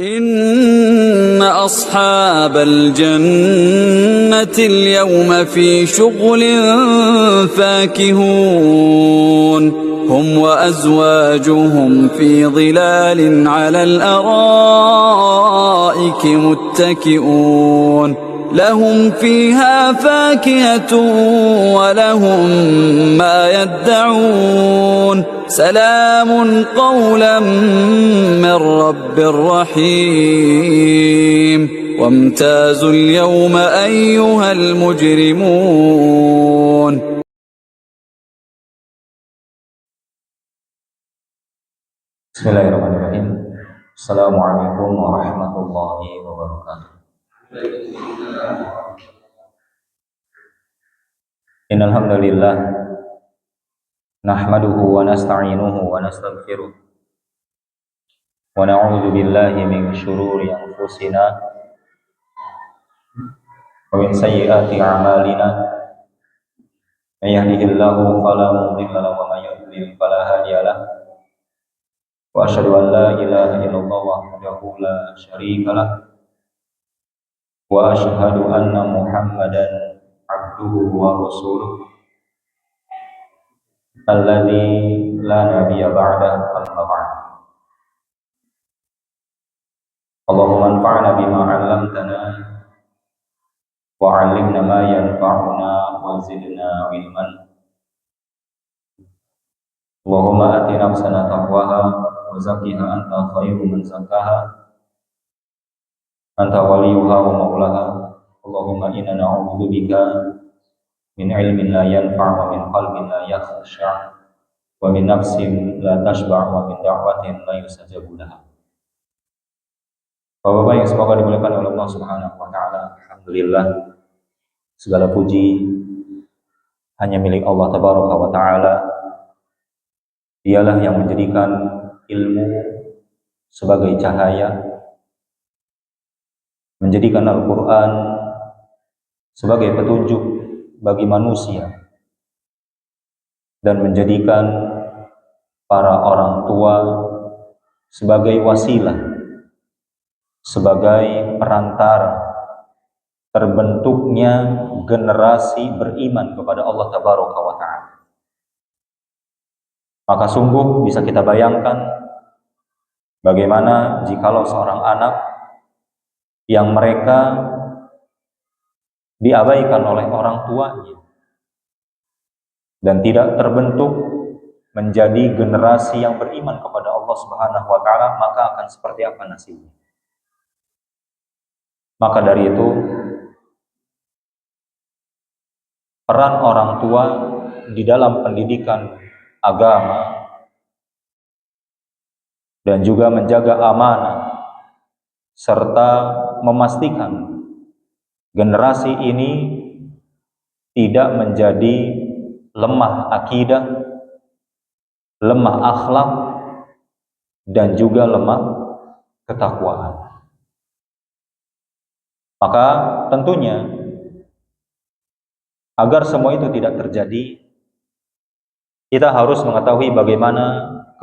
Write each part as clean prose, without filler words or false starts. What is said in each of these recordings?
إن أصحاب الجنة اليوم في شغل فاكهون هم وأزواجهم في ظلال على الأرائك متكئون لهم فيها فاكهة ولهم ما يدعون سلام قولا من رب رحيم وامتازوا اليوم أيها المجرمون. Bismillahirrahmanirrahim. Assalamualaikum warahmatullahi wabarakatuh. Innal hamdalillah nahmaduhu wa nasta'inuhu wa nastaghfiruh wa na'udzu billahi min shururi anfusina wa min sayyiati a'malina may yahdihillahu fala mudilla lahu wa may yudlil fala hadiya lahu wa asyhadu an la ilaha illallah wahdahu la syarika lah wa asyhadu anna Muhammadan abduhu wa rasuluh alladzi la nabiyya ba'da amma ba'd. Allahumma anfa'na bima 'allamtana wa 'allimna ma yanfa'una wa zidna ilman. Allahumma ati nafsana taqwaha wa zakkiha anta khairu man zakkaha anta waliyuha wa maulaha. Allahumma inna na'udzu bika min ilmin la yanfa' wa min qalbin la yakhsha' wa min nafsin la tashba' wa min da'watin la yustajabu laha. Bapak-bapak yang semoga dimuliakan oleh Allah Subhanahu wa taala, alhamdulillah segala puji hanya milik Allah Tabaraka wa taala. Dialah yang menjadikan ilmu sebagai cahaya, menjadikan Al-Quran sebagai petunjuk bagi manusia, dan menjadikan para orang tua sebagai wasilah, sebagai perantara terbentuknya generasi beriman kepada Allah Tabaraka wa ta'ala. Maka sungguh bisa kita bayangkan bagaimana jikalau seorang anak yang mereka diabaikan oleh orang tuanya dan tidak terbentuk menjadi generasi yang beriman kepada Allah Subhanahu wa taala, maka akan seperti apa nasibnya. Maka dari itu peran orang tua di dalam pendidikan agama dan juga menjaga amanah serta memastikan generasi ini tidak menjadi lemah akidah, lemah akhlak, dan juga lemah ketakwaan. Maka tentunya agar semua itu tidak terjadi, kita harus mengetahui bagaimana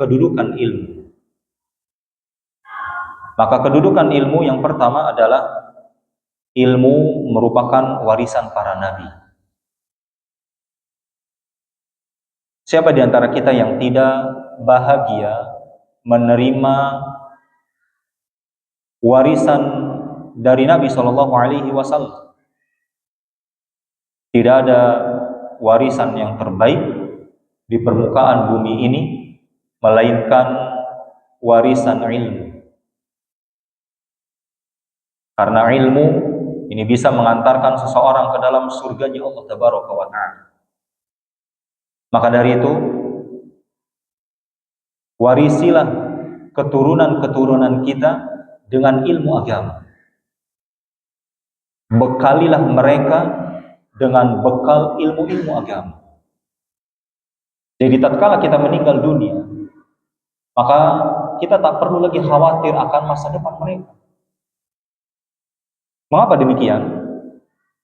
kedudukan ilmu. Maka kedudukan ilmu yang pertama adalah ilmu merupakan warisan para nabi. Siapa di antara kita yang tidak bahagia menerima warisan dari Nabi Shallallahu Alaihi Wasallam? Tidak ada warisan yang terbaik di permukaan bumi ini melainkan warisan ilmu. Karena ilmu ini bisa mengantarkan seseorang ke dalam surganya Allah Tabaraka wa Ta'ala. Maka dari itu, warisilah keturunan-keturunan kita dengan ilmu agama. Bekalilah mereka dengan bekal ilmu-ilmu agama. Jadi tatkala kita meninggal dunia, maka kita tak perlu lagi khawatir akan masa depan mereka. Mengapa demikian?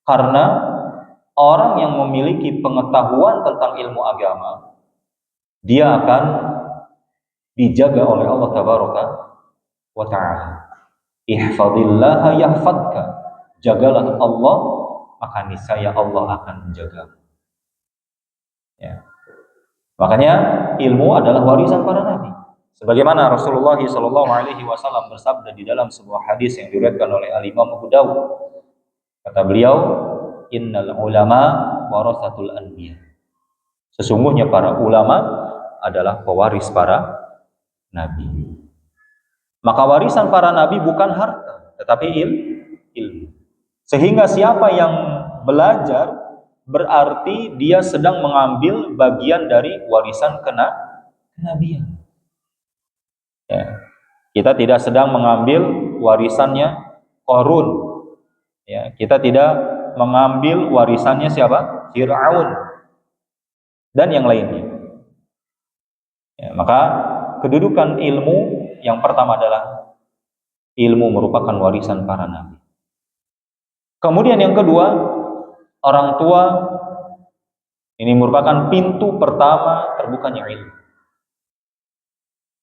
Karena orang yang memiliki pengetahuan tentang ilmu agama, dia akan dijaga oleh Allah Tabaraka wa Ta'ala. Ihfadillaha yahfadka. Jagalah Allah, maka niscaya Allah akan menjaga. Ya. Makanya ilmu adalah warisan para nabi. Sebagaimana Rasulullah SAW bersabda di dalam sebuah hadis yang diriwayatkan oleh Al-Imam Abu Dawud. Kata beliau, innal ulama warasatul anbiya. Sesungguhnya para ulama adalah pewaris para nabi. Maka warisan para nabi bukan harta, tetapi ilmu. Sehingga siapa yang belajar berarti dia sedang mengambil bagian dari warisan kenabian. Ya. Kita tidak sedang mengambil warisannya Qarun. Ya, kita tidak mengambil warisannya siapa? Fir'aun dan yang lainnya. Ya, maka kedudukan ilmu yang pertama adalah ilmu merupakan warisan para nabi. Kemudian yang kedua, orang tua ini merupakan pintu pertama terbukanya ilmu.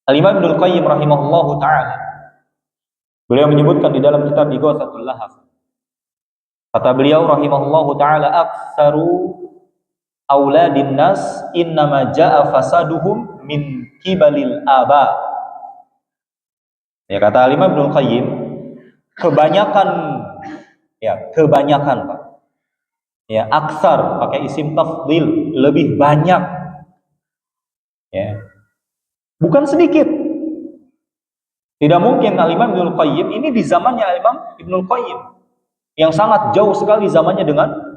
Al-Imam Ibnul Qayyim rahimahullahu ta'ala, beliau menyebutkan di dalam kitab Ighatsatul Lahaf. Kata beliau rahimahullahu ta'ala, aktsaru auladin nas innama ja'a fasaduhum min kibalil aba. Ya, kata Al-Imam Ibnul Qayyim, kebanyakan Pak. Ya, aksar pakai isim tafdhil, lebih banyak. Ya. Bukan sedikit. Tidak mungkin Al-Imam Ibnul Qayyim ini di zamannya Al-Imam Ibnul Qayyim yang sangat jauh sekali zamannya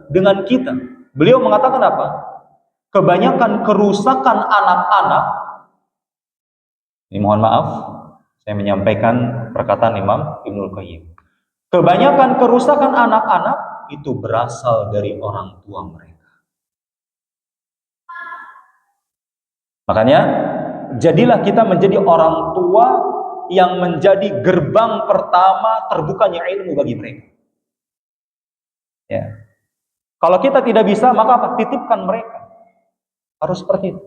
dengan kita. Beliau mengatakan apa? Kebanyakan kerusakan anak-anak. Ini mohon maaf, saya menyampaikan perkataan Imam Ibnul Qayyim. Kebanyakan kerusakan anak-anak itu berasal dari orang tua mereka. Makanya, jadilah kita menjadi orang tua yang menjadi gerbang pertama terbukanya ilmu bagi mereka. Ya. Kalau kita tidak bisa, maka apa? Titipkan mereka. Harus seperti itu.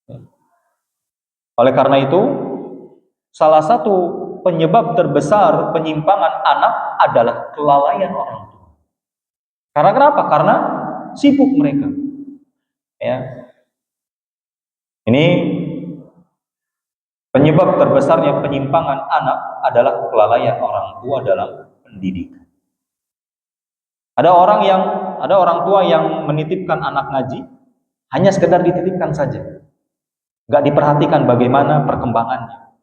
Ya. Oleh karena itu, salah satu penyebab terbesar penyimpangan anak adalah kelalaian orang tua. Karena kenapa? Karena sibuk mereka. Ya. Ini penyebab terbesarnya penyimpangan anak adalah kelalaian orang tua dalam pendidikan. Ada orang tua yang menitipkan anak ngaji hanya sekedar dititipkan saja, nggak diperhatikan bagaimana perkembangannya,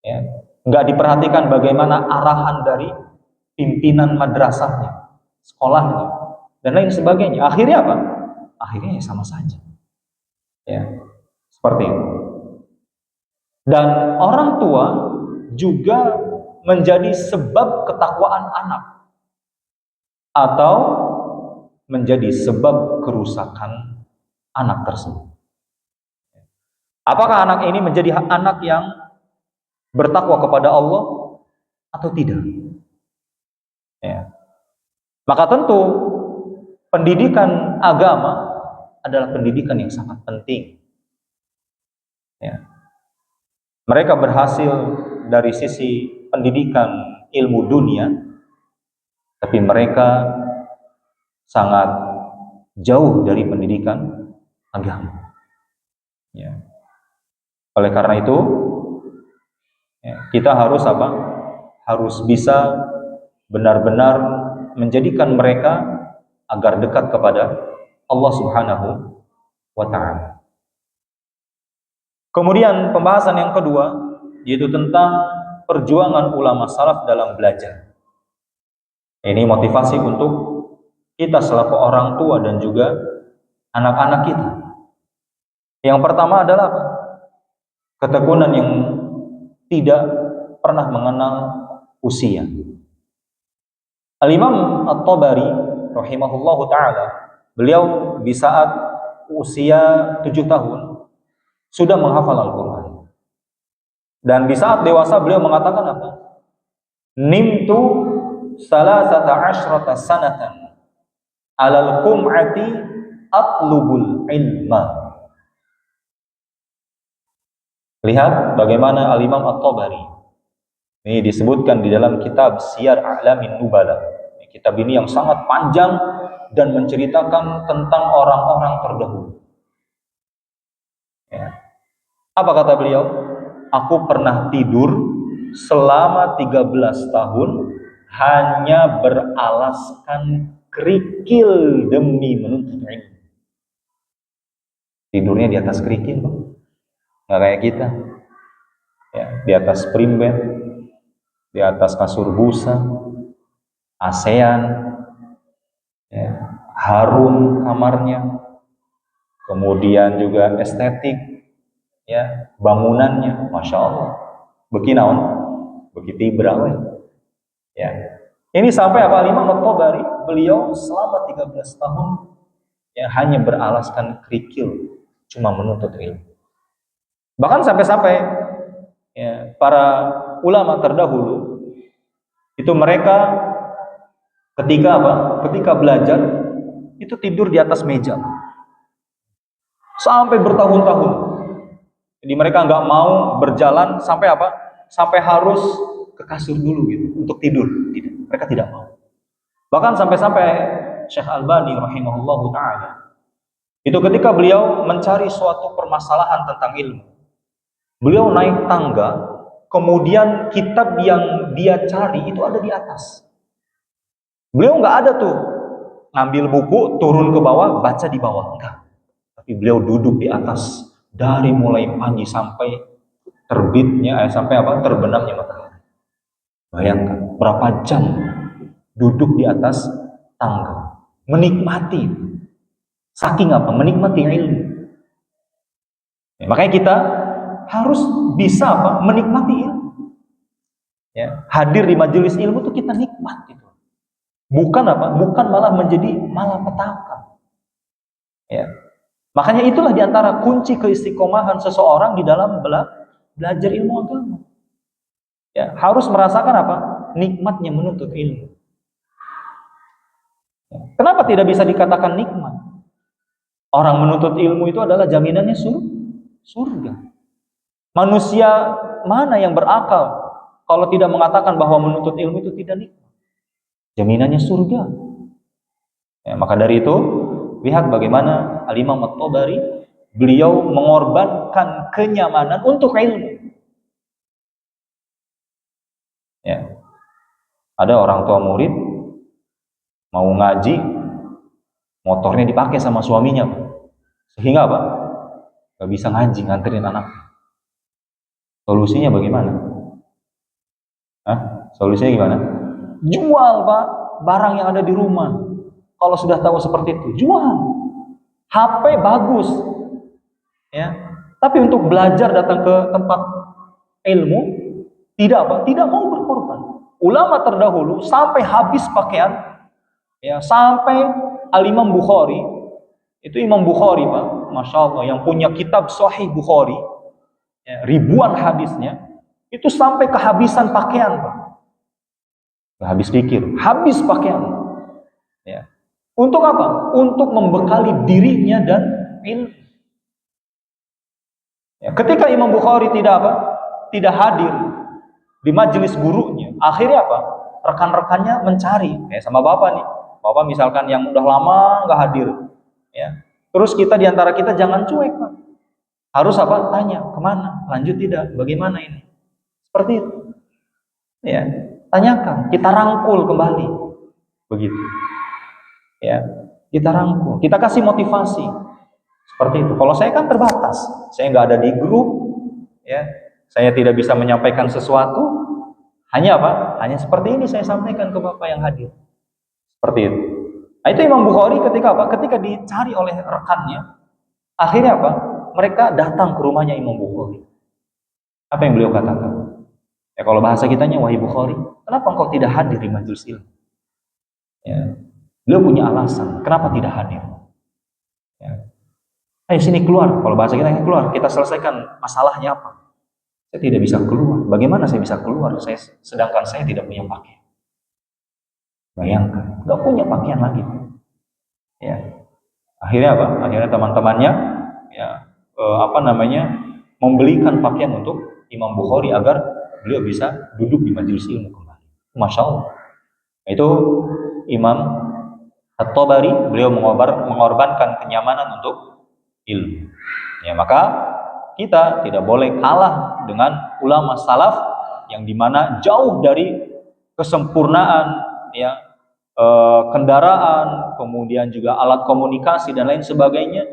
ya, nggak diperhatikan bagaimana arahan dari pimpinan madrasahnya, sekolahnya, dan lain sebagainya. Akhirnya apa? Akhirnya sama saja, ya, seperti itu. Dan orang tua juga menjadi sebab ketakwaan anak atau menjadi sebab kerusakan anak tersebut. Apakah anak ini menjadi anak yang bertakwa kepada Allah atau tidak? Ya. Maka tentu pendidikan agama adalah pendidikan yang sangat penting. Ya. Mereka berhasil dari sisi pendidikan ilmu dunia, tapi mereka sangat jauh dari pendidikan agama. Ya. Oleh karena itu, ya, kita harus apa? Harus bisa benar-benar menjadikan mereka agar dekat kepada Allah Subhanahu wa Ta'ala. Kemudian pembahasan yang kedua yaitu tentang perjuangan ulama salaf dalam belajar. Ini motivasi untuk kita selaku orang tua dan juga anak-anak kita. Yang pertama adalah apa? Ketekunan yang tidak pernah mengenal usia. Al-Imam At-Tabari rahimahullahu ta'ala, beliau di saat usia 7 tahun sudah menghafal Al-Quran. Dan di saat dewasa beliau mengatakan apa? Nimtu salasata asyrata sanatan alal kum'ati atlubul ilma. Lihat bagaimana Al-Imam At-Tabari, ini disebutkan di dalam kitab Siyar A'lamin Nubala. Kitab ini yang sangat panjang dan menceritakan tentang orang-orang terdahulu. Ya. Apa kata beliau? Aku pernah tidur selama 13 tahun hanya beralaskan kerikil demi menuntut ilmu. Tidurnya di atas kerikil, Pak. Nggak kayak kita. Ya, di atas primbed, di atas kasur busa, ASEAN, ya, harum kamarnya, kemudian juga estetik, ya, bangunannya, masya Allah, bekinaon, bekitibra, ya. Ini sampai apa? Imam At-Tabari, beliau selama 13 tahun ya hanya beralaskan kerikil, cuma menuntut ilmu. Bahkan sampai-sampai ya, para ulama terdahulu itu mereka ketika apa? Ketika belajar itu tidur di atas meja sampai bertahun-tahun. Jadi mereka nggak mau berjalan sampai apa? Sampai harus ke kasur dulu gitu untuk tidur. Tidak, mereka tidak mau. Bahkan sampai-sampai Syekh Albani rahimahullahu taala itu ketika beliau mencari suatu permasalahan tentang ilmu, beliau naik tangga, kemudian kitab yang dia cari itu ada di atas. Beliau nggak ada tuh ngambil buku turun ke bawah baca di bawah, enggak. Tapi beliau duduk di atas dari mulai pagi sampai terbitnya sampai apa? Terbenamnya matahari. Bayangkan berapa jam duduk di atas tangga, menikmati. Saking apa? Menikmati ilmu. Ya, makanya kita harus bisa apa? Menikmati ilmu. Ya, hadir di majelis ilmu itu kita nikmat gitu. Bukan apa? Bukan malah menjadi malapetaka. Ya. Makanya itulah diantara kunci keistiqomahan seseorang di dalam belajar ilmu agama. Ya, harus merasakan apa? Nikmatnya menuntut ilmu. Ya. Kenapa tidak bisa dikatakan nikmat? Orang menuntut ilmu itu adalah jaminannya surga. Manusia mana yang berakal kalau tidak mengatakan bahwa menuntut ilmu itu tidak nikmat? Jaminannya surga. Ya, maka dari itu, lihat bagaimana Al-Imam At-Tabari, beliau mengorbankan kenyamanan untuk ilmu. Ya. Ada orang tua murid mau ngaji, motornya dipakai sama suaminya, sehingga apa? Gak bisa ngaji, nganterin anak. Solusinya bagaimana? Solusinya gimana? Jual, Pak, barang yang ada di rumah. Kalau sudah tahu seperti itu, jual. HP bagus, ya. Tapi untuk belajar datang ke tempat ilmu, tidak apa? Tidak mau berkorban. Ulama terdahulu sampai habis pakaian, ya, sampai Al-Imam Bukhari, itu Imam Bukhari, Pak, masya Allah, yang punya kitab Sahih Bukhari, ya, ribuan hadisnya, itu sampai kehabisan pakaian, Pak. Habis pikir, habis pakaian. Ya. Untuk apa? Untuk membekali dirinya dan ilmu. Ya. Ketika Imam Bukhari tidak apa? Tidak hadir di majelis gurunya, akhirnya apa? Rekan-rekannya mencari, sama bapak nih. Bapak misalkan yang udah lama nggak hadir, ya. Terus kita diantara kita jangan cuek, Pak. Harus apa? Tanya kemana? Lanjut tidak? Bagaimana ini? Seperti itu. Ya. Tanyakan, kita rangkul kembali, begitu. Ya, kita rangkul, kita kasih motivasi, seperti itu. Kalau saya kan terbatas, saya nggak ada di grup, ya, saya tidak bisa menyampaikan sesuatu. Hanya apa? Hanya seperti ini saya sampaikan ke bapak yang hadir. Seperti itu. Nah, itu Imam Bukhari ketika apa? Ketika dicari oleh rekannya, akhirnya apa? Mereka datang ke rumahnya Imam Bukhari. Apa yang beliau katakan? Ya kalau bahasa kitanya, wahai Bukhari, kenapa engkau tidak hadir di majelis ilmu? Ya. Beliau punya alasan, kenapa tidak hadir? Ya. Ayo sini keluar, kalau bahasa kita keluar, kita selesaikan masalahnya apa? Saya tidak bisa keluar. Bagaimana saya bisa keluar? Sedangkan saya tidak punya pakaian. Bayangkan, nggak punya pakaian lagi. Ya. Akhirnya apa? Akhirnya teman-temannya, ya, membelikan pakaian untuk Imam Bukhari agar beliau bisa duduk di majelis ilmu kembali. Masya Allah. Itu Imam At-Tabari, beliau mengorbankan kenyamanan untuk ilmu. Ya, maka kita tidak boleh kalah dengan ulama salaf yang dimana jauh dari kesempurnaan, ya, kendaraan, kemudian juga alat komunikasi dan lain sebagainya,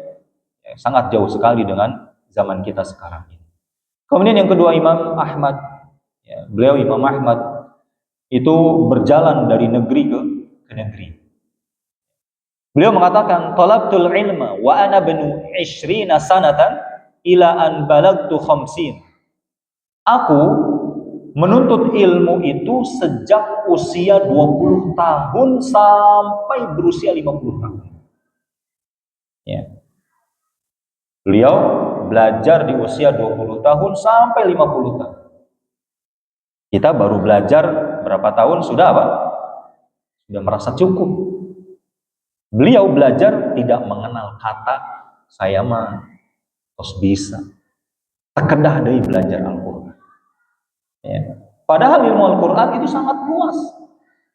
ya, sangat jauh sekali dengan zaman kita sekarang ini. Kemudian yang kedua Imam Ahmad, ya, beliau Imam Ahmad itu berjalan dari negeri ke negeri. Beliau mengatakan, talabtul ilma wa ana banu 20 sanatan ila an balagtu 50. Aku menuntut ilmu itu sejak usia 20 tahun sampai berusia 50 tahun. Ya. Beliau belajar di usia 20 tahun sampai 50 tahun. Kita baru belajar berapa tahun sudah apa? Sudah merasa cukup. Beliau belajar tidak mengenal kata saya mah terus bisa. Terkedah dari belajar Al-Quran. Ya. Padahal ilmu Al-Quran itu sangat luas.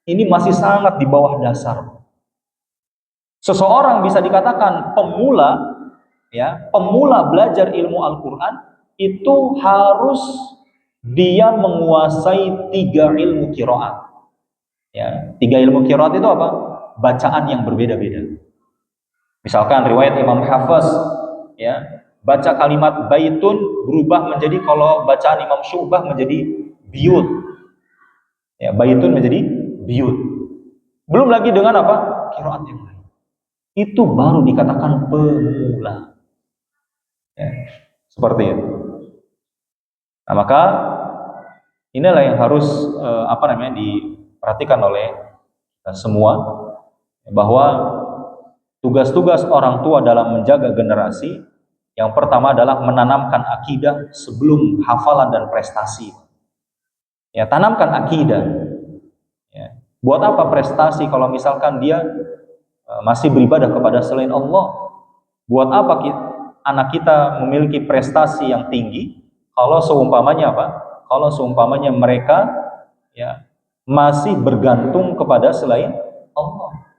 Ini masih sangat di bawah dasar. Seseorang bisa dikatakan pemula, ya, pemula belajar ilmu Al-Quran itu harus dia menguasai 3 ilmu qiraat. Ya, 3 ilmu qiraat itu apa? Bacaan yang berbeda-beda. Misalkan riwayat Imam Hafiz, ya, baca kalimat baitun berubah menjadi, kalau bacaan Imam Syu'bah menjadi biyut. Ya, baitun menjadi biyut. Belum lagi dengan apa? Qiraat yang lain. Itu baru dikatakan pemula. Ya, seperti itu. Nah, maka inilah yang harus diperhatikan oleh semua, bahwa tugas-tugas orang tua dalam menjaga generasi, yang pertama adalah menanamkan akidah sebelum hafalan dan prestasi. Ya, tanamkan akidah. Ya. Buat apa prestasi kalau misalkan dia masih beribadah kepada selain Allah? Buat apa anak kita memiliki prestasi yang tinggi kalau seumpamanya apa? Kalau seumpamanya mereka, ya, masih bergantung kepada selain Allah.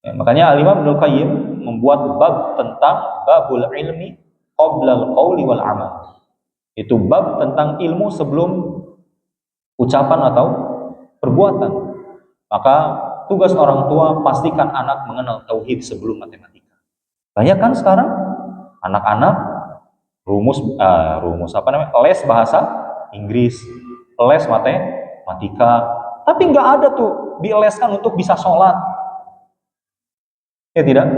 Ya, makanya Al-Imam Ibnu Qayyim membuat bab tentang babul ilmi qabla al-qauli wal amal. Itu bab tentang ilmu sebelum ucapan atau perbuatan. Maka tugas orang tua pastikan anak mengenal tauhid sebelum matematika. Banyak kan sekarang anak-anak les bahasa Inggris, les matematika, tapi nggak ada tuh dieleskan untuk bisa sholat. Ya tidak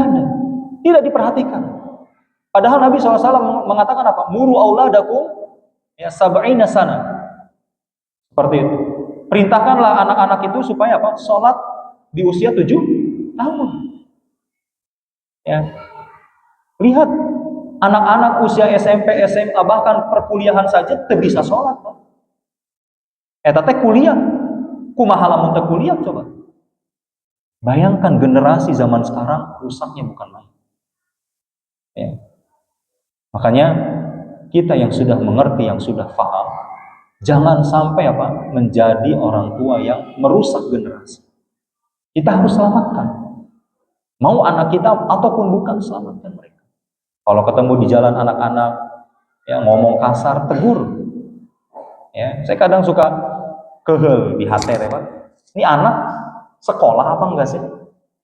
ada, tidak diperhatikan. Padahal Nabi SAW mengatakan apa? Muru auladakum ya sab'ina sana. Seperti itu. Perintahkanlah anak-anak itu supaya apa? Sholat di usia 7 tahun. Ya. Lihat anak-anak usia SMP, SMA, bahkan perkuliahan saja tidak bisa sholat. Teh kuliah, kumaha lamun teh kuliah coba. Bayangkan generasi zaman sekarang rusaknya bukan main. Ya. Makanya kita yang sudah mengerti, yang sudah paham, jangan sampai apa? Menjadi orang tua yang merusak generasi. Kita harus selamatkan. Mau anak kita ataupun bukan, selamatkan mereka. Kalau ketemu di jalan anak-anak yang ngomong kasar, tegur. Ya, saya kadang suka kehel di hati, ya, Pak. Ini anak sekolah apa enggak sih?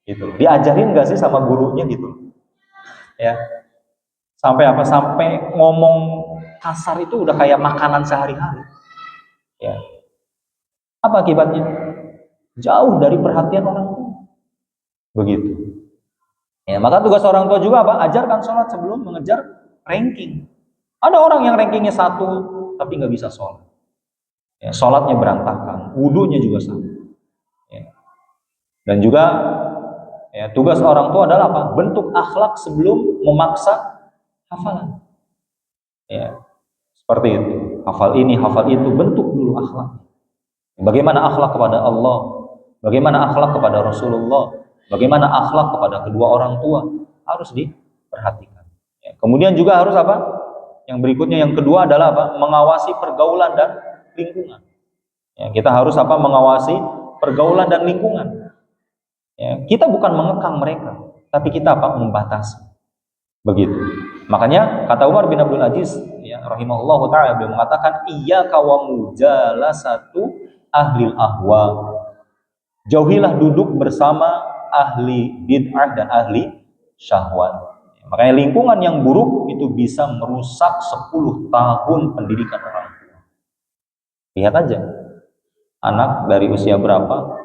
Gitu. Diajarin enggak sih sama gurunya gitu? Ya. Sampai apa? Sampai ngomong kasar itu udah kayak makanan sehari-hari. Ya. Apa akibatnya? jauh dari perhatian orang tua. Begitu. Ya, maka tugas orang tua juga apa? Ajarkan sholat sebelum mengejar ranking. Ada orang yang rankingnya 1 tapi nggak bisa sholat. Ya, sholatnya berantakan, wudunya juga sama. Ya. Dan juga ya, tugas orang tua adalah apa? Bentuk akhlak sebelum memaksa hafalan. Ya, seperti itu. Hafal ini, hafal itu, bentuk dulu akhlak. Bagaimana akhlak kepada Allah? Bagaimana akhlak kepada Rasulullah? Bagaimana akhlak kepada kedua orang tua? Harus diperhatikan. Ya, kemudian juga harus apa? Yang berikutnya, yang kedua adalah apa? Mengawasi pergaulan dan lingkungan. Ya, kita harus apa? Mengawasi pergaulan dan lingkungan. Ya, kita bukan mengekang mereka, tapi kita apa? Membatasi. Begitu. Makanya kata Umar bin Abdul Aziz, ya, rahimahullahu taala, beliau mengatakan, iyyaka wa mujalasatu ahlil ahwa. Jauhilah duduk bersama ahli bid'ah dan ahli syahwat. Makanya lingkungan yang buruk itu bisa merusak 10 tahun pendidikan orang tua. Lihat aja, anak dari usia berapa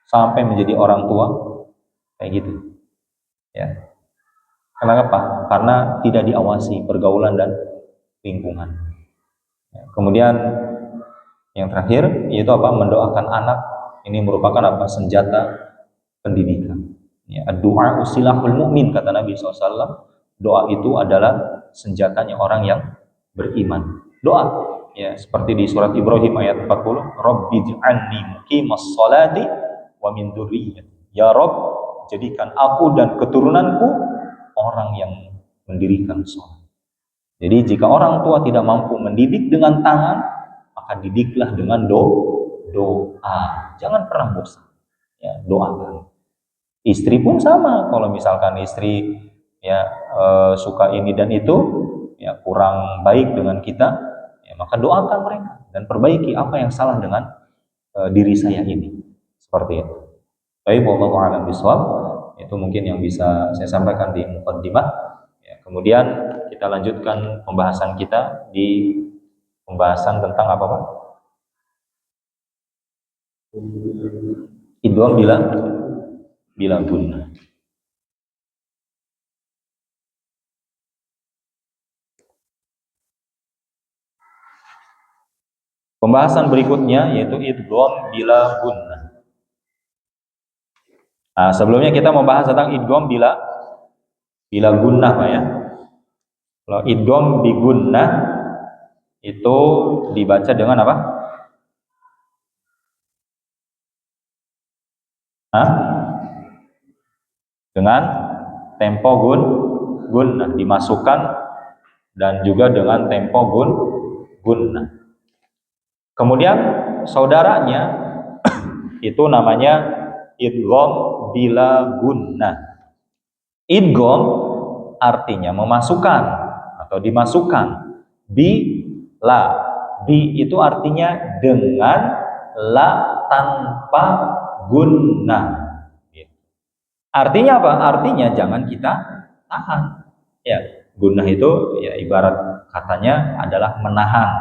sampai menjadi orang tua kayak gitu. Ya. Kenapa? Karena tidak diawasi pergaulan dan lingkungan. Ya. Kemudian yang terakhir yaitu apa? Mendoakan anak. Ini merupakan apa? Senjata pendidikan. Ya, doa usilahul mu'min, kata Nabi SAW. Doa itu adalah senjatanya orang yang beriman. Doa, ya, seperti di surat Ibrahim ayat 40, Rabbi j'alni muqimas sholati wa min dzurriyyati. Ya Rabb, jadikan aku dan keturunanku orang yang mendirikan sholat. Jadi jika orang tua tidak mampu mendidik dengan tangan, maka didiklah dengan doa. Jangan pernah bosan. Ya, doakan. Istri pun sama, kalau misalkan istri ya suka ini dan itu, ya kurang baik dengan kita, ya maka doakan mereka dan perbaiki apa yang salah dengan diri saya ini. Seperti itu. Baik, wallahu a'lam bishawab. Itu mungkin yang bisa saya sampaikan di muqaddimah. Ya, kemudian kita lanjutkan pembahasan kita di pembahasan tentang apa, Pak? Idgham bila gunnah. Pembahasan berikutnya yaitu idgham bila gunnah. Nah, sebelumnya kita membahas tentang idgham bila gunnah, Pak, ya. Kalau idgham bi gunnah itu dibaca dengan apa? Hah? Dengan tempo gunnah dimasukkan dan juga dengan tempo gunnah. Kemudian saudaranya itu namanya idgham bila gunnah. Idgham artinya memasukkan atau dimasukkan. Bi itu artinya dengan, la tanpa gunnah. Artinya apa? Artinya jangan kita tahan. Ya, gunnah itu ya ibarat katanya adalah menahan.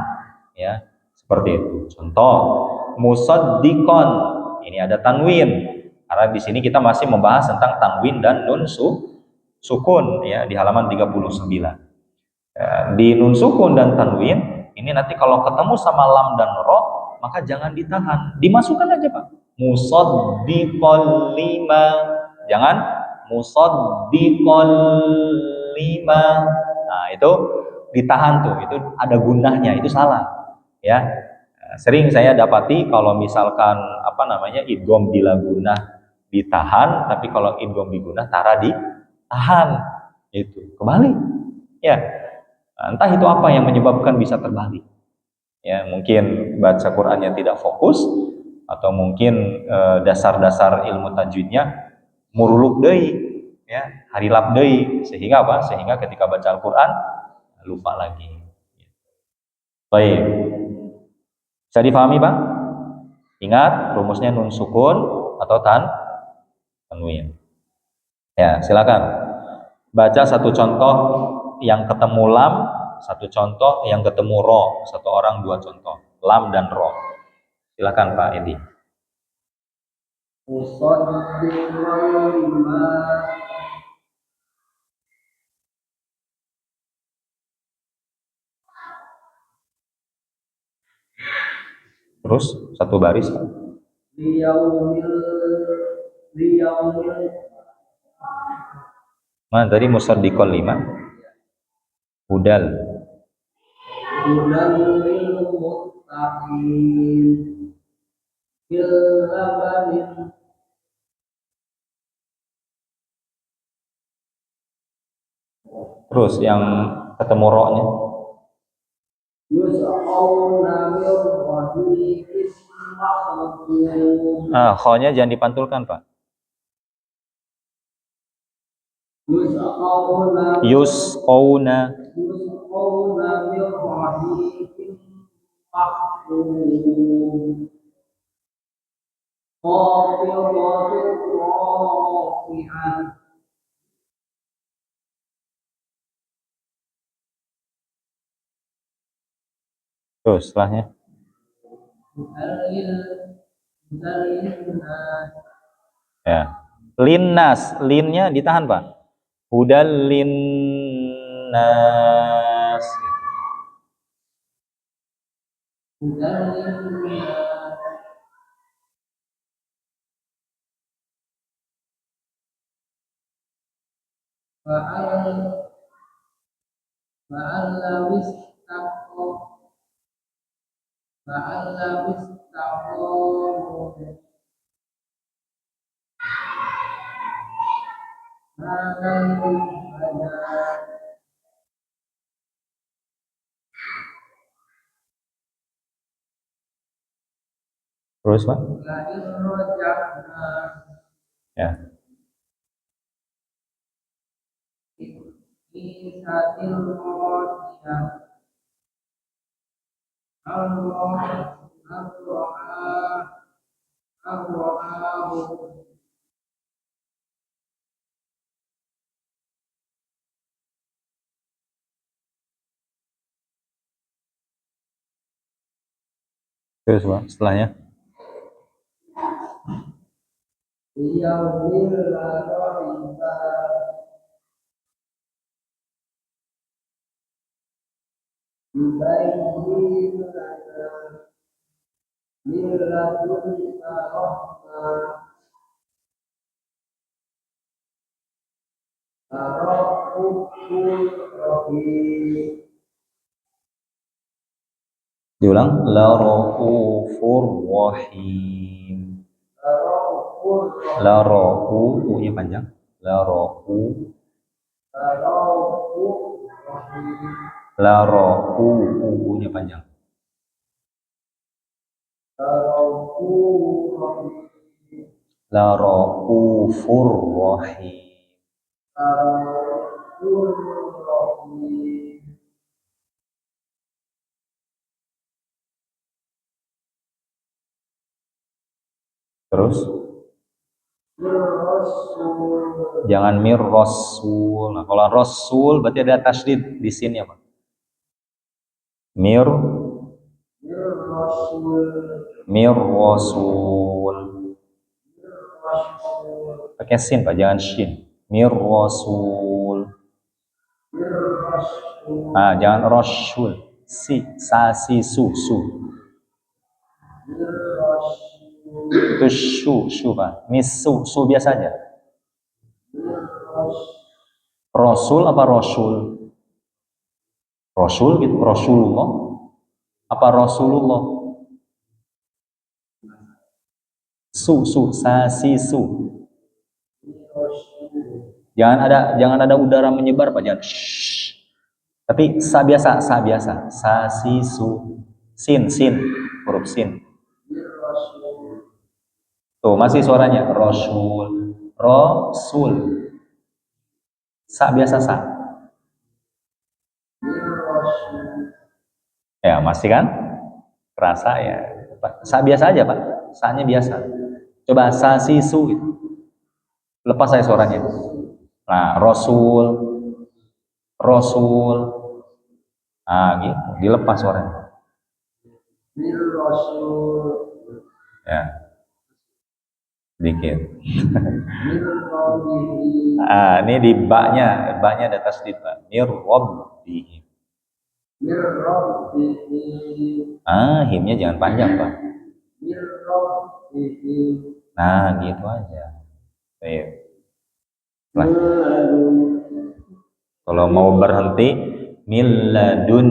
Ya, seperti itu. Contoh, musaddiqon. Ini ada tanwin. Karena di sini kita masih membahas tentang tanwin dan nun sukun, ya, di halaman 39. Ya, di nun sukun dan tanwin ini nanti kalau ketemu sama lam dan ro, maka jangan ditahan, dimasukkan aja, Pak. Musaddiqol lima, jangan musaddiqol lima. Nah, itu ditahan tuh, itu ada gunnahnya, itu salah, ya. Sering saya dapati kalau misalkan apa namanya idgham bila gunnah ditahan, tapi kalau idgham bi gunnah tara ditahan, itu kebalik, ya. Entah itu apa yang menyebabkan bisa terbalik, ya, mungkin baca Qurannya tidak fokus, atau mungkin dasar-dasar ilmu tajwidnya muruluk deui, ya, harilap deui, sehingga apa? Sehingga ketika baca Al-Qur'an lupa lagi. Baik. Bisa dipahami, Pak? Ingat rumusnya nun sukun atau tanwin. Ya, silakan. Baca satu contoh yang ketemu lam, satu contoh yang ketemu ro, satu orang dua contoh, lam dan ro. Silakan Pak Edi. مصدقا لما Terus satu baris. liyaumil liyaumil Mana tadi musaddiqon lima? Hudal. hudan lil muttaqin bil labanin Terus yang ketemu ro-nya. yus'auna min rahiqin makhtum Kho-nya jangan dipantulkan, Pak. yus'auna Yus'auna. yus'auna min rahiqin makhtum qafidatur rafi'ah Terus setelahnya. mudallil mudallilna Ya. Linnas, linnya ditahan, Pak. Hudal linnas. mudallilna fa'al lawis taqo fa'al lawis taqo makan ibadah Terus, Pak. lain rojakna Ya. isatil rojiyah Allah Ar-Ra'ahu Terus, Pak. Setelahnya. yaumil la raiba yubayyin lana min ladunka rahmah Ar-Rahmanur Rahim Diulang. La raufur rahim. Ar-Rahmanur La rau, u-nya panjang. La rau, Rahim la rau, u-nya panjang. Ar-Rahmanur Rahim La raufur rahim. Ar-Rahmanur Rahim Terus Rasul jangan mir rasul. Nah, kalau rasul berarti ada tasydid di sini apa? Mir Rasul mir rasul. Pakai sin, Pak, jangan shin. Mir rasul. Rasul Nah, jangan rasul. Si, sa, si, su. Itu shu, Pak. Ini su biasa aja. Rasul apa rasul? Rasul gitu, Rasulullah. Apa Rasulullah? Su, sa, si, su. Jangan ada udara menyebar, Pak. Jangan. Shh. Tapi sa biasa. Sa, si, su. Sin, huruf sin. Tuh, masih suaranya Rasul. Sa biasa sa. Ya, masih kan? Kerasa ya. Sa biasa aja, Pak. Sa-nya biasa. Coba sa si su gitu. Lepas saya suaranya. Nah, Rasul. Nah, gitu. Dilepas suaranya. Ya. Dikit. من ربه Ini di baknya ada tasdid Pak. Mir rabbihim. من ربه Himnya jangan panjang Pak. من ربه Nah, gitu aja. Baik. Nah, من لدن kalau mau berhenti milladun.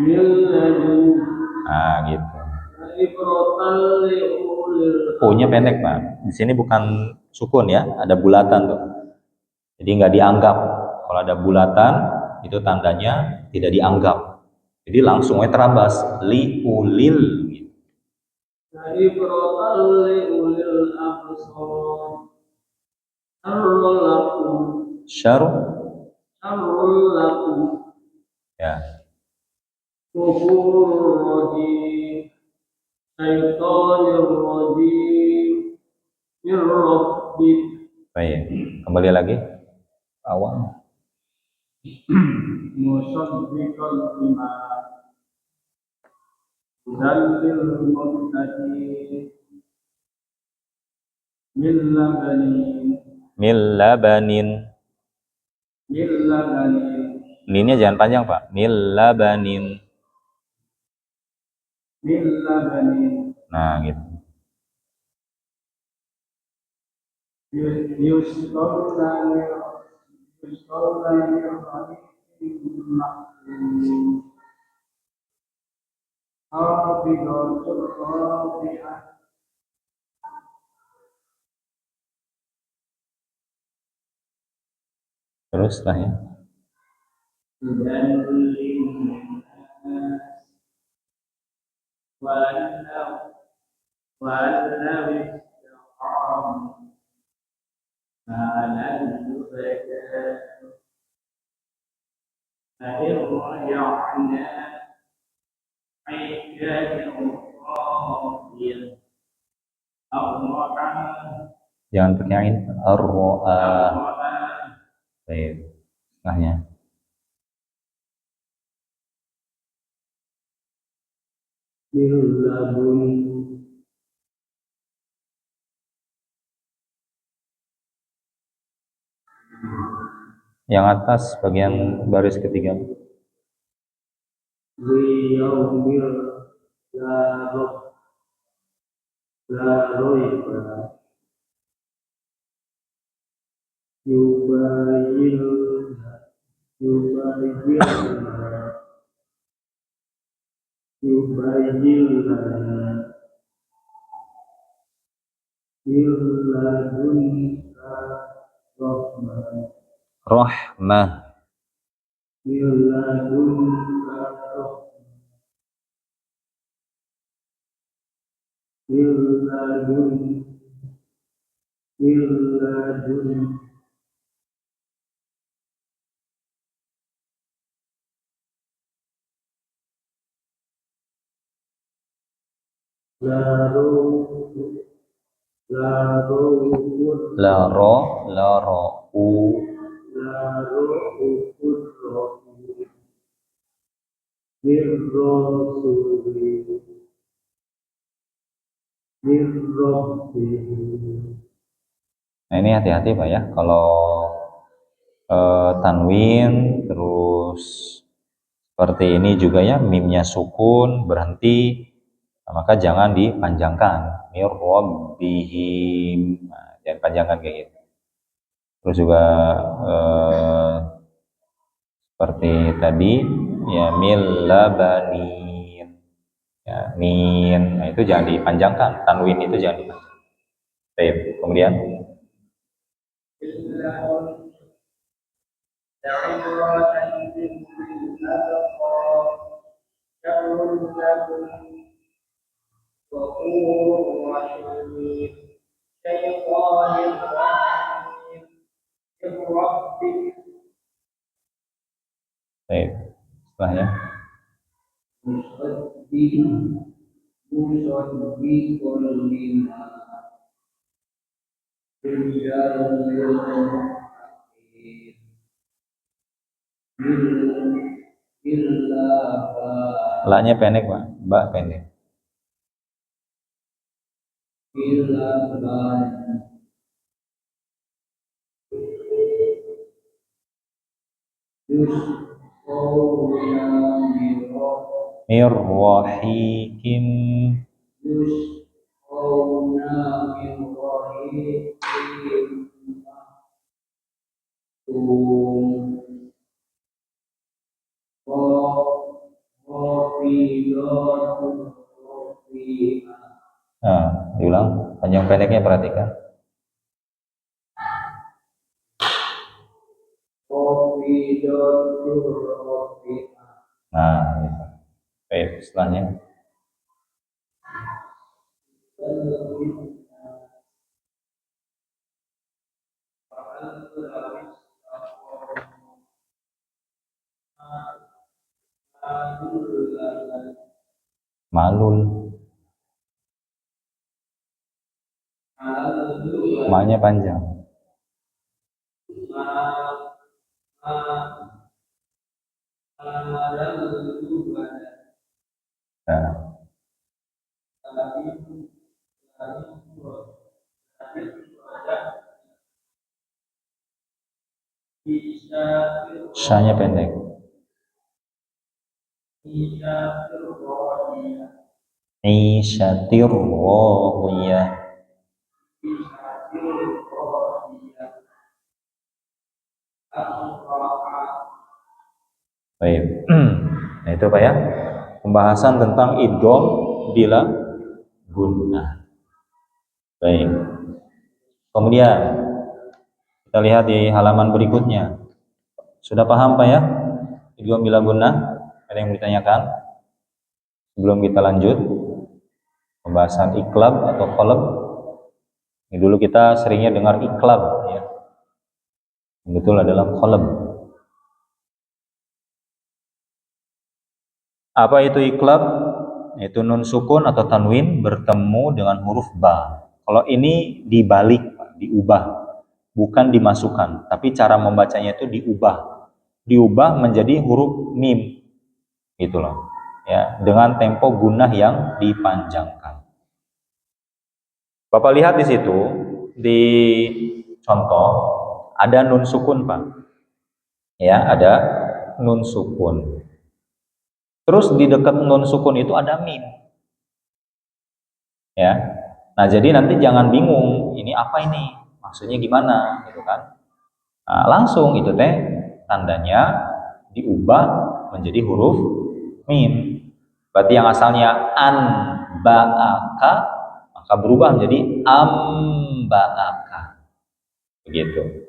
من لدن Gitu. عبرة لأولي U-nya pendek Pak. Di sini bukan sukun ya, ada bulatan tuh. Jadi nggak dianggap. Kalau ada bulatan itu tandanya tidak dianggap. Jadi langsung aja terabas li ulil. عبرة لأولي الأبصار شر لكم Syar شر لكم ya. غفور رحيم شيطان الرجيم من ربك Baik. Kembali lagi awal. مصدقا لما هدى للمتقين من لبن Mil labanin. من لبن Ninnya jangan panjang Pak. Mil labanin. من لبن Nah gitu. يسقون من رحيق مختوم حافظة رافعة Terus setelahnya. هدى للناس وأنه استقاموا على الهدى فإن رجعنا عكاك راضيا أضرعا Jangan pakai ain. Ar-ro'a. أضرعا Baik. Setelahnya. من لدن Yang atas bagian baris ketiga. ليوم لا ريب يبين لنا من لدنك رحمة Rahmah. من لدنك رحمة من لدنك لا روح لا روح La ro u. لا روح الرحيم للرسول من ربه Nah ini hati-hati Pak ya. Kalau tanwin terus seperti ini juga ya, mimnya sukun berhenti, nah, maka jangan dipanjangkan. Mir rabbihim. Nah, jangan panjangkan kayak gitu. Terus juga seperti tadi ya mil labanin. Ya, min. Nah, itu jangan dipanjangkan. Tanwin itu jangan dipanjangkan. Baik, kemudian عبرة للأبصار شر لكم غفور رحيم شيطان رحيم من ربك baik. Setelahnya مصدق لما la-nya pendek Pak, ba pendek. bilaban yusqawna mirwahikim yusqawna min rahiqin mahtum Qafilatun rafi'ah. Nah, diulang panjang pendeknya perhatikan. Qafilatun rafi'ah. Nah, gitu. Baik, setelahnya. Malul. Maknya panjang. Nah. Syanya pendek. Isyatir rawiyah. Baik. Nah itu Pak ya, pembahasan tentang idgham bila gunnah. Baik. Kemudian kita lihat di halaman berikutnya. Sudah paham Pak ya? Idgham bila gunnah? Ada yang ditanyakan? Sebelum kita lanjut pembahasan iqlab atau qalb. Ini dulu kita seringnya dengar iqlab ya. Yang betul adalah qalb. Apa itu iqlab? Yaitu nun sukun atau tanwin bertemu dengan huruf ba. Kalau ini dibalik, diubah, bukan dimasukkan, tapi cara membacanya itu diubah menjadi huruf mim, gitu loh, ya, dengan tempo gunnah yang dipanjangkan. Bapak lihat di situ di contoh ada nun sukun Pak, ya, ada nun sukun. Terus di dekat nun sukun itu ada mim, ya. Nah jadi nanti jangan bingung, ini apa ini, maksudnya gimana, gitu kan? Nah, langsung itu teh tandanya diubah menjadi huruf mim. Berarti yang asalnya an ba'aka maka berubah menjadi amba'aka, begitu.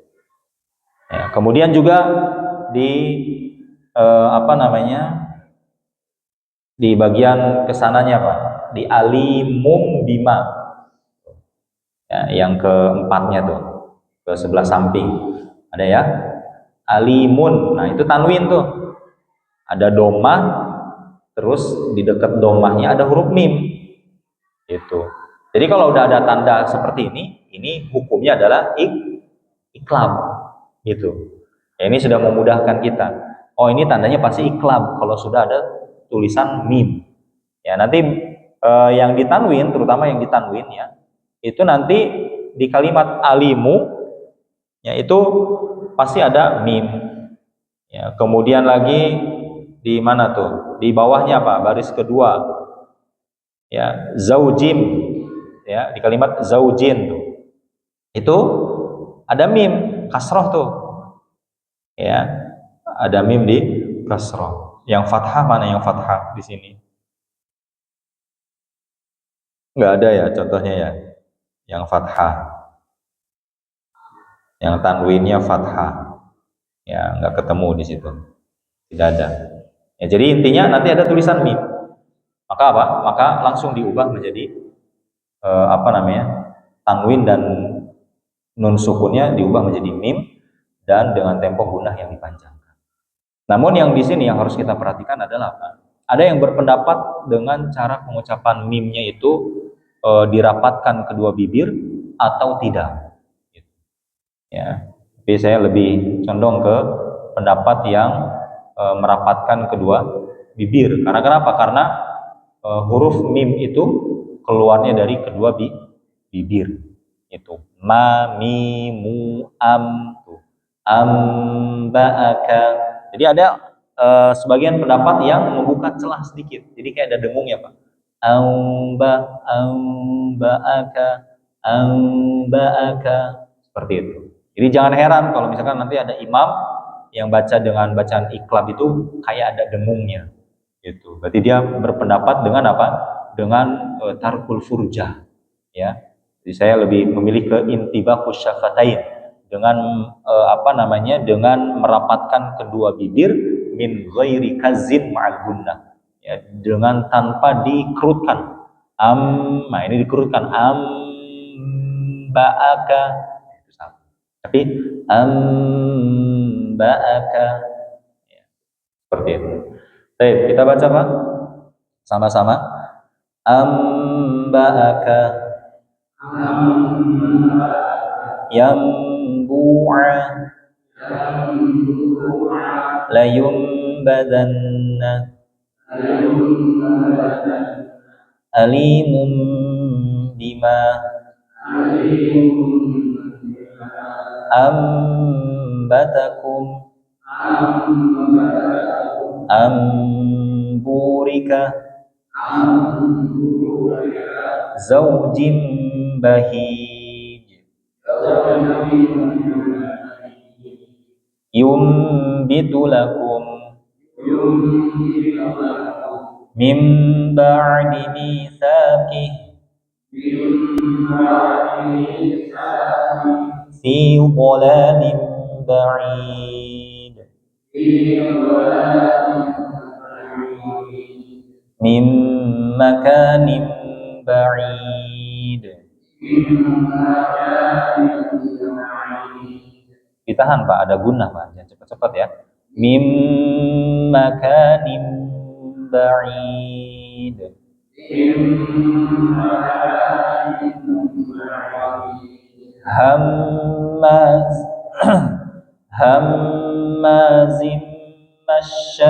Ya, kemudian juga di di bagian kesananya Pak, di alimum bima, ya, yang keempatnya tuh ke sebelah samping ada ya, alimun. Nah itu tanwin tuh, ada domah, terus di dekat domahnya ada huruf mim, itu. Jadi kalau udah ada tanda seperti ini hukumnya adalah iqlab, gitu. Ya, ini sudah memudahkan kita. Oh ini tandanya pasti iqlab kalau sudah ada tulisan mim. Ya nanti yang ditanwin, terutama yang ditanwin ya, itu nanti di kalimat alimu, ya itu pasti ada mim. Ya kemudian lagi di mana tuh? Di bawahnya apa? Baris kedua. Ya zaujim, ya di kalimat zaujin tuh, itu ada mim kasroh tuh. Ya ada mim di kasroh. Yang fathah mana yang fathah di sini? Nggak ada ya contohnya ya. Yang fathah, yang tanwinnya fathah, ya nggak ketemu di situ, tidak ada. Ya, jadi intinya nanti ada tulisan mim, maka apa? Maka langsung diubah menjadi tanwin dan nun sukunnya diubah menjadi mim dan dengan tempo gunnah yang dipanjangkan. Namun yang di sini yang harus kita perhatikan adalah apa? Ada yang berpendapat dengan cara pengucapan mimnya itu dirapatkan kedua bibir atau tidak. Ya, tapi saya lebih condong ke pendapat yang merapatkan kedua bibir. Karena kenapa? Karena huruf mim itu keluarnya dari kedua bibir. Itu ma mi mu am tuh. Amba'aka. Jadi ada sebagian pendapat yang membuka celah sedikit. Jadi kayak ada dengungnya, Pak. Amba'aka, amba'aka. Seperti itu. Jadi jangan heran kalau misalkan nanti ada imam yang baca dengan bacaan iklab itu kayak ada dengungnya. Gitu. Berarti dia berpendapat dengan apa? Dengan tarkul furjah. Ya. Jadi saya lebih memilih ke intibahus syafatain dengan dengan merapatkan kedua bibir min ghairi kazin ma'al gunnah, ya, dengan tanpa dikerutkan. Nah ini dikerutkan ba'aka itu sama. Tapi ba'aka, ya, seperti itu. Baik, kita baca Pak sama-sama. Ba'aka yambu'a layumbadanna alimum bima ambatakum amburika zaujim bahij yumbitu lakum min ba'di mitsaqih fi dhalalin ba'id min makanin ba'id. Ditahan Pak, ada gunnah Pak, jangan cepat-cepat ya. Mim makanin ba'id. Hammaz hammazim masya'im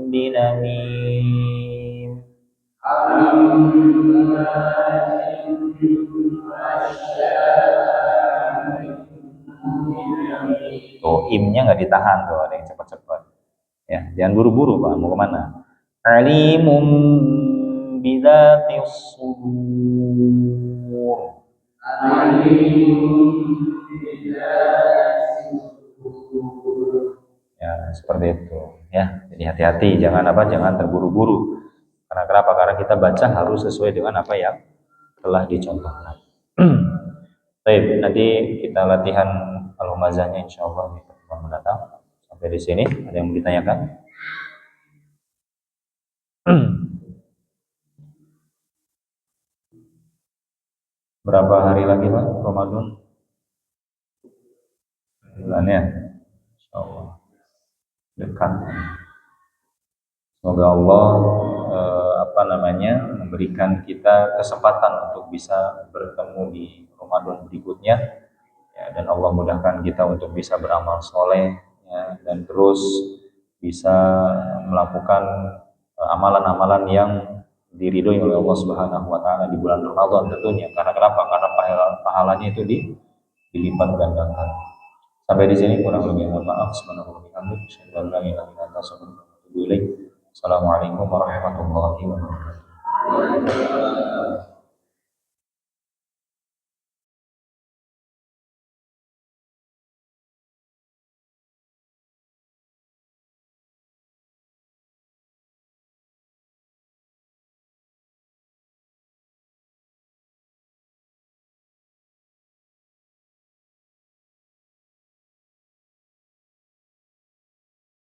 binamim. Tuh imnya nggak ditahan tuh, ada yang cepat-cepat. Ya, jangan buru-buru Pak, mau kemana? Alimum bidzatis sudur. Ya, seperti itu. Ya, jadi hati-hati, jangan terburu-buru. Karena kenapa? Karena kita baca harus sesuai dengan apa yang telah dicontohkan. Baik, nanti kita latihan al-humazahnya insyaallah di pertemuan mendatang. Sampai di sini, ada yang mau ditanyakan? Berapa hari lagi Pak Ramadan? Bulannya, insyaallah dekat. Semoga Allah memberikan kita kesempatan untuk bisa bertemu di Ramadan berikutnya, ya, dan Allah mudahkan kita untuk bisa beramal soleh, ya, dan terus bisa melakukan amalan-amalan yang diridhoi oleh Allah Subhanahu wa taala di bulan Ramadan tentunya. Karena kenapa? Karena pahalanya itu dilipat gandakan. Sampai di sini kurang lebih mohon maaf. Subhanallah wa bihamdihi, la ilaha illa anta, astaghfiruka wa atubu ilaik. Assalamualaikum warahmatullahi wabarakatuh.